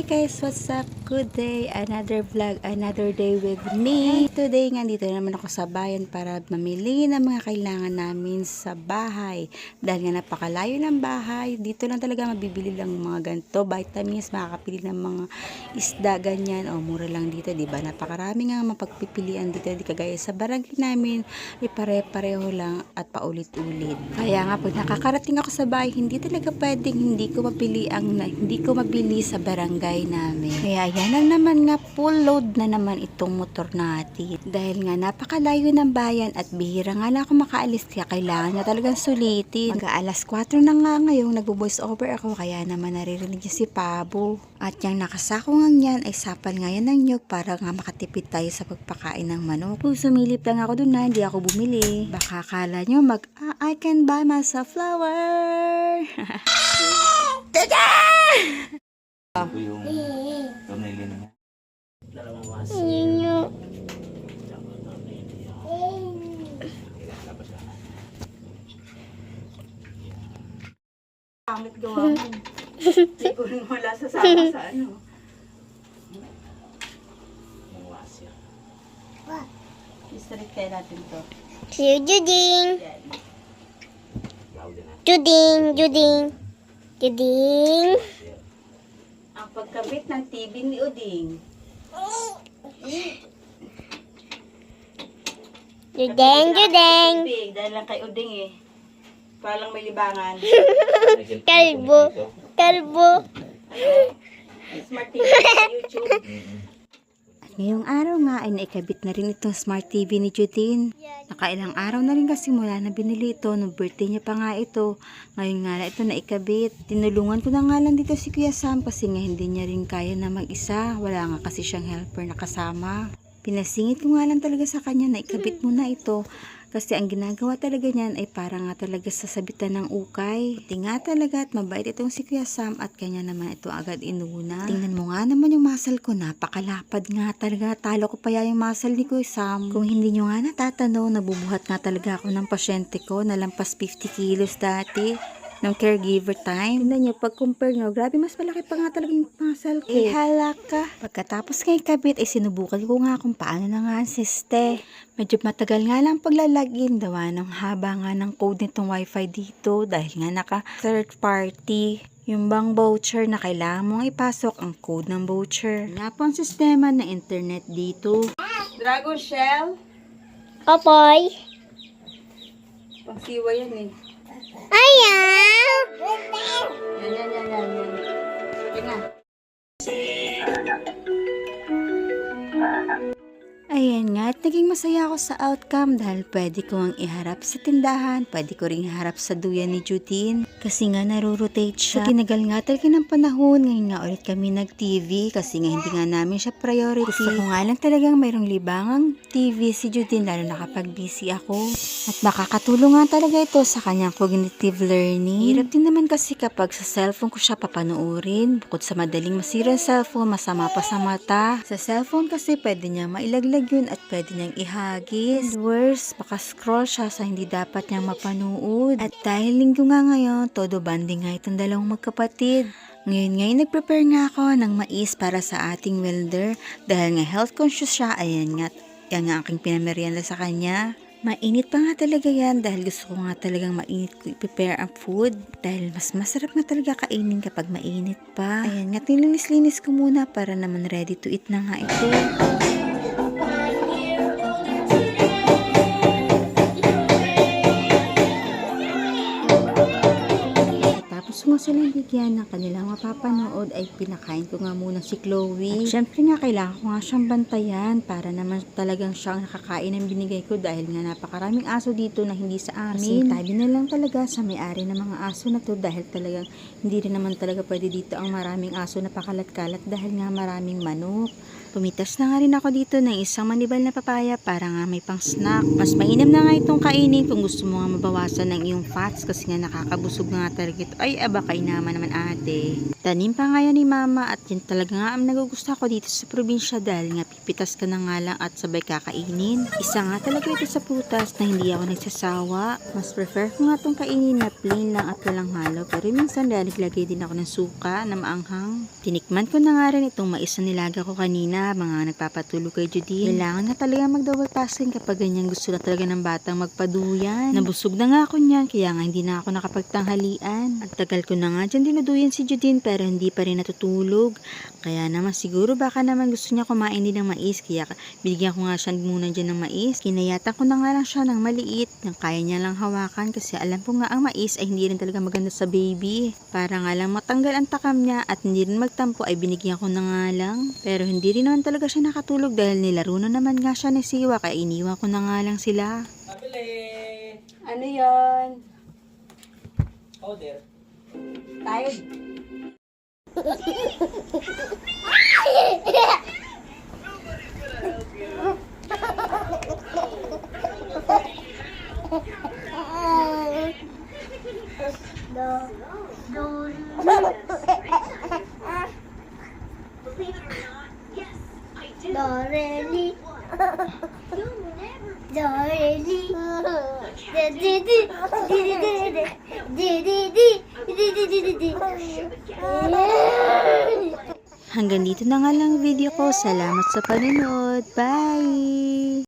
Hi guys, what's up? Good day, another vlog, another day with me. Today nga dito naman ako sa bayan para mamili ng mga kailangan namin sa bahay. Dahil nga napakalayo ng bahay, dito lang talaga mabibili lang mga ganito, vitamins, makakapili ng mga isda ganyan. O mura lang dito, di ba? Napakarami nga mapagpipilian dito, di kagaya sa barangay namin, pare-pareho lang at paulit-ulit. Kaya nga pag nakakarating ako sa bahay, hindi talaga pwedeng hindi ko mabili sa barangay namin. Kaya yan lang naman nga, full load na naman itong motor natin. Dahil nga napakalayo ng bayan at bihira nga lang ako makaalis, kaya kailangan na talagang sulitin. Mag-aalas 4 na nga ngayong nagbo-voice over ako, kaya naman naririnig niya si Pabo. At yung nakasako nga yan ay sapal nga yan ng nyug para nga makatipid tayo sa pagpakain ng manok. Kung sumilip lang ako dun na, hindi ako bumili. Baka akala nyo I can buy myself flower. Ito yung tonelin niya. Pangit gawa mo. Siguro wala sasama sa ano. Istrikte natin to. Si Juding. Juding. Ang pagkabit ng TV ni Uding. Juding. Dahil lang kay Uding eh. Para lang may libangan. Kalbo. Smart TV sa YouTube. Ngayong araw nga ay naikabit na rin itong smart TV ni Judine. Nakailang araw na rin kasi mula na binili ito. No birthday niya pa nga ito. Ngayon nga na ito naikabit. Tinulungan ko na nga lang dito si Kuya Sam kasi nga hindi niya rin kaya na mag-isa. Wala nga kasi siyang helper na kasama. Pinasingit ko nga lang talaga sa kanya na ikabit mo na ito. Kasi ang ginagawa talaga niyan ay para nga talaga sasabitan ng ukay. Di nga talaga at mabait itong si Kuya Sam at kanya naman ito agad inuna. Tingnan mo nga naman yung muscle ko, napakalapad nga talaga. Talo ko pa yung muscle ni Kuya Sam. Kung hindi nyo nga natatanaw, nabubuhat nga talaga ako ng pasyente ko na lampas 50 kilos dati. Ng caregiver time. Tingnan nyo, pag compare nyo, grabe mas malaki pa nga talaga yung muscle ko. Halaka. Pagkatapos kay kabit, ay sinubukan ko nga kung paano na nga ang siste. Medyo matagal nga lang paglalagin. Dawa ng haba nga ng code nitong wifi dito dahil nga naka third party. Yung bang voucher na kailangan mong ipasok ang code ng voucher. Nga po ang sistema ng internet dito. Dragon Shell? Opoy. Pangsiwa yan eh. Ayaw. Yan. Sige nga. Ayan nga, at naging masaya ako sa outcome dahil pwede ko ang iharap sa tindahan, pwede ko rin iharap sa duyan ni Judine kasi nga narurotate siya. Sa tinagal nga talaga ng panahon, ngayon nga ulit kami nag-TV kasi nga hindi nga namin siya priority. Gusto ko nga lang talagang mayroong libangang TV si Judine lalo na kapag busy ako. At makakatulong nga talaga ito sa kanyang cognitive learning. Hirap din naman kasi kapag sa cellphone ko siya papanoorin. Bukod sa madaling masira ang cellphone, masama pa sa mata. Sa cellphone kasi pwede niya mailaglag yun at pwede niyang ihagis. And worse, baka scroll siya sa hindi dapat niyang mapanood. At dahil linggo nga ngayon, todo banding nga itong dalawang magkapatid. Ngayon nagprepare nga ako ng mais para sa ating welder. Dahil nga health conscious siya, ayan nga, yan nga aking pinamerienda sa kanya. Mainit pa nga talaga yan dahil gusto ko nga talagang mainit ko i-prepare ang food. Dahil mas masarap nga talaga kainin kapag mainit pa. Ayan nga, nilinis-linis ko muna para naman ready to eat na nga ito. Tapos nga silang bigyan ng kanilang mapapanood ay pinakain ko nga muna si Chloe. At syempre nga kailangan ko nga siyang bantayan para naman talagang siyang nakakain ng binigay ko dahil nga napakaraming aso dito na hindi sa amin. Kasi tabi na lang talaga sa may-ari ng mga aso na to dahil talagang hindi rin naman talaga pwede dito ang maraming aso na pakalat-kalat dahil nga maraming manok. Pumitas na nga rin ako dito ng isang manibal na papaya para nga may pang snack. Mas mainam na nga itong kainin kung gusto mo nga mabawasan ng iyong fats kasi nga nakakabusog nga talaga ito. Ay, abakay naman ate. Tanim pa nga yan ni mama at yan talaga nga ang nagugustuhan ko dito sa probinsya dahil nga pipitas ka na nga lang at sabay kakainin. Isa nga talaga ito sa prutas na hindi ako nagsasawa. Mas prefer ko nga itong kainin na plain lang at walang halo pero minsan dahil naglagay din ako ng suka na maanghang. Tinikman ko na nga rin itong mais na nilaga ko kanina mga nagpapatulog kay Judine. Kailangan nga talaga mag-double tasking kapag ganyan gusto na talaga ng batang magpaduyan. Nabusog na nga ako niyan kaya nga hindi na ako nakapagtanghalian. At tagal ko na nga dyan dinuduyan si Judine pero hindi pa rin natutulog. Kaya naman siguro baka naman gusto niya kumain din ng mais kaya binigyan ko nga siya muna dyan ng mais. Kinayatan ko na nga lang siya ng maliit na kaya niya lang hawakan kasi alam ko nga ang mais ay hindi rin talaga maganda sa baby. Para nga lang matanggal ang takam niya at hindi rin magtampo ay binigyan ko na nga lang. Pero hindi rin naman talaga siya nakatulog dahil nilaro na naman nga siya ni Siwa kaya iniwan ko na nga lang sila. Ano yon? Order. Tayo. Doreli. Doreli. Hanggang dito na nga lang video ko. Salamat sa panonood. Bye!